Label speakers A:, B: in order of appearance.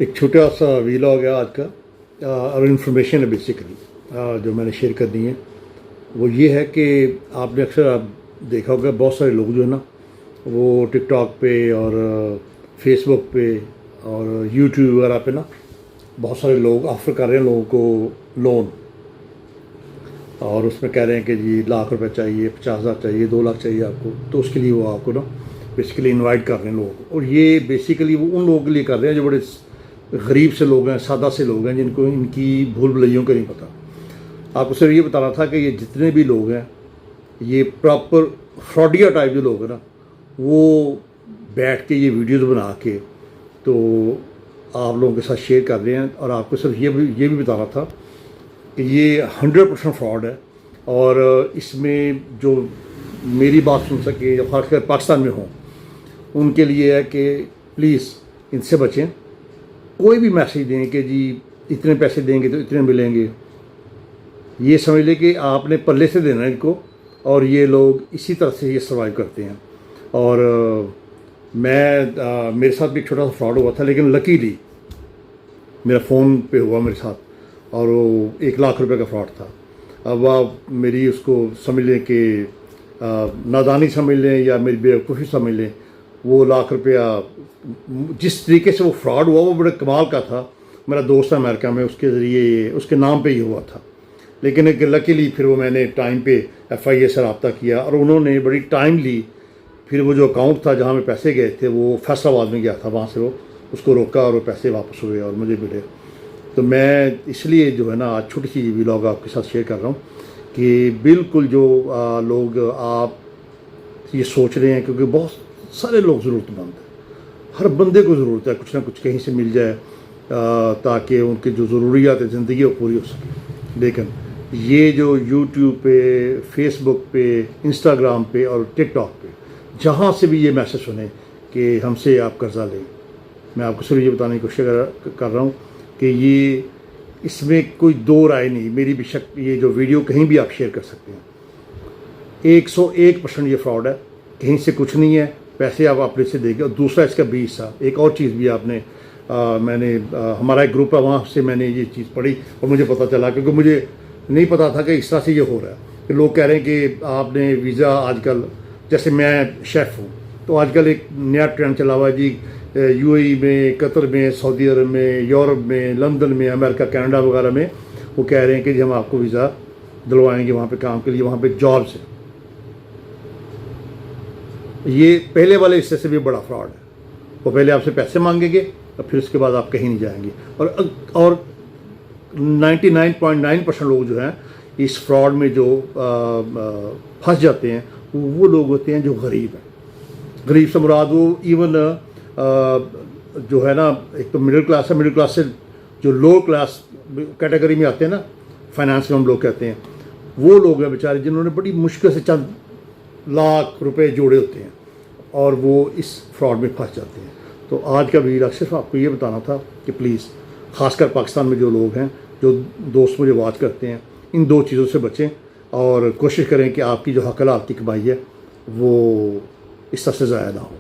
A: एक छोटा सा वीलॉग है आज का और इन्फॉर्मेशन है बेसिकली जो मैंने शेयर करनी है। वो ये है कि आपने अक्सर आप देखा होगा बहुत सारे लोग जो है ना वो टिकटॉक पे और फेसबुक पे और यूट्यूब वगैरह पे ना बहुत सारे लोग ऑफ़र कर रहे हैं लोगों को लोन, और उसमें कह रहे हैं कि जी लाख रुपए चाहिए, 50,000 चाहिए, 2 लाख चाहिए आपको। तो उसके लिए वो आपको ना बेसिकली इनवाइट कर रहे हैं लोगों को। और ये बेसिकली वो उन लोगों के लिए कर रहे हैं जो बड़े गरीब से लोग हैं, सादा से लोग हैं, जिनको इनकी भूल भुलैयों का नहीं पता। आपको सिर्फ ये बताना था कि ये जितने भी लोग हैं ये प्रॉपर फ्रॉडिया टाइप जो लोग हैं ना वो बैठ के ये वीडियोज़ बना के तो आप लोगों के साथ शेयर कर रहे हैं। और आपको सिर्फ ये भी बताना था कि ये 100% फ्रॉड है। और इसमें जो मेरी बात सुन सके या खासकर पाकिस्तान में हों उनके लिए है कि प्लीज़ इनसे बचें। कोई भी मैसेज दें कि जी इतने पैसे देंगे तो इतने मिलेंगे, ये समझ लें कि आपने पल्ले से देना है इनको, और ये लोग इसी तरह से ये सर्वाइव करते हैं। और मेरे साथ भी एक छोटा सा फ्रॉड हुआ था, लेकिन लकीली मेरा फ़ोन पे हुआ मेरे साथ, और वो 1 लाख रुपए का फ्रॉड था। अब आप मेरी उसको समझ लें कि नादानी समझ लें या मेरी बेवकूफ़ी समझ लें, वो लाख रुपया जिस तरीके से वो फ्रॉड हुआ वो बड़े कमाल का था। मेरा दोस्त है अमेरिका में, उसके ज़रिए उसके नाम पे ही हुआ था। लेकिन एक लकीली फिर वो मैंने टाइम पे FIA से रब्ता किया और उन्होंने बड़ी टाइम ली। फिर वो जो अकाउंट था जहाँ में पैसे गए थे वो फैसलाबाद में गया था, वहाँ से वो उसको रोका और वो पैसे वापस हुए और मुझे मिले। तो मैं इसलिए जो है ना आज छोटी सी व्लॉग आपके साथ शेयर कर रहा हूँ कि बिल्कुल जो लोग आप ये सोच रहे हैं, क्योंकि बहुत सारे लोग ज़रूरतमंद हैं, हर बंदे को ज़रूरत है कुछ ना कुछ कहीं से मिल जाए ताकि उनकी जो ज़रूरियात ज़िंदगी वो पूरी हो सके। लेकिन ये जो यूट्यूब पे, फेसबुक पे, इंस्टाग्राम पे और टिकटॉक पे जहाँ से भी ये मैसेज सुने कि हमसे आप कर्ज़ा लें, मैं आपको सिर्फ ये बताने की कोशिश कर रहा हूँ कि ये इसमें कोई दो राय नहीं। मेरी बेशक ये जो वीडियो कहीं भी आप शेयर कर सकते हैं। 101% ये फ्रॉड है, कहीं से कुछ नहीं है, पैसे आप अपने से देंगे। और दूसरा इसका भी हिस्सा, एक और चीज़ भी आपने हमारा एक ग्रुप है, वहाँ से मैंने ये चीज़ पढ़ी और मुझे पता चला, क्योंकि मुझे नहीं पता था कि इस तरह से ये हो रहा है कि लोग कह रहे हैं कि आपने वीज़ा आजकल, जैसे मैं शेफ़ हूँ तो आजकल एक नया ट्रेंड चला हुआ है जी, UAE में, कतर में, सऊदी अरब में, यूरोप में, लंदन में, अमेरिका, कनाडा वगैरह में वो कह रहे हैं कि जी हम आपको वीज़ा दिलवाएंगे वहाँ पे काम के लिए, वहाँ पे जॉब्स है। ये पहले वाले हिस्से से भी बड़ा फ्रॉड है। वो पहले आपसे पैसे मांगेंगे और फिर उसके बाद आप कहीं नहीं जाएंगे। और 99.9% लोग जो हैं इस फ्रॉड में जो फंस जाते हैं वो लोग होते हैं जो गरीब हैं। गरीब से मुराद वो इवन जो है ना, एक तो मिडिल क्लास है, मिडिल क्लास से जो लो क्लास कैटेगरी में आते हैं ना, फाइनेंस में हम लोग कहते हैं, वो लोग हैं बेचारे जिन्होंने बड़ी मुश्किल से चंद लाख रुपए जोड़े होते हैं और वो इस फ्रॉड में फंस जाते हैं। तो आज का वीडियो सिर्फ आपको ये बताना था कि प्लीज़ खासकर पाकिस्तान में जो लोग हैं, जो दोस्त मुझे वॉच करते हैं, इन दो चीज़ों से बचें और कोशिश करें कि आपकी जो हक हलाल की कमाई है वो इस तरह से ज़ाया ना हो।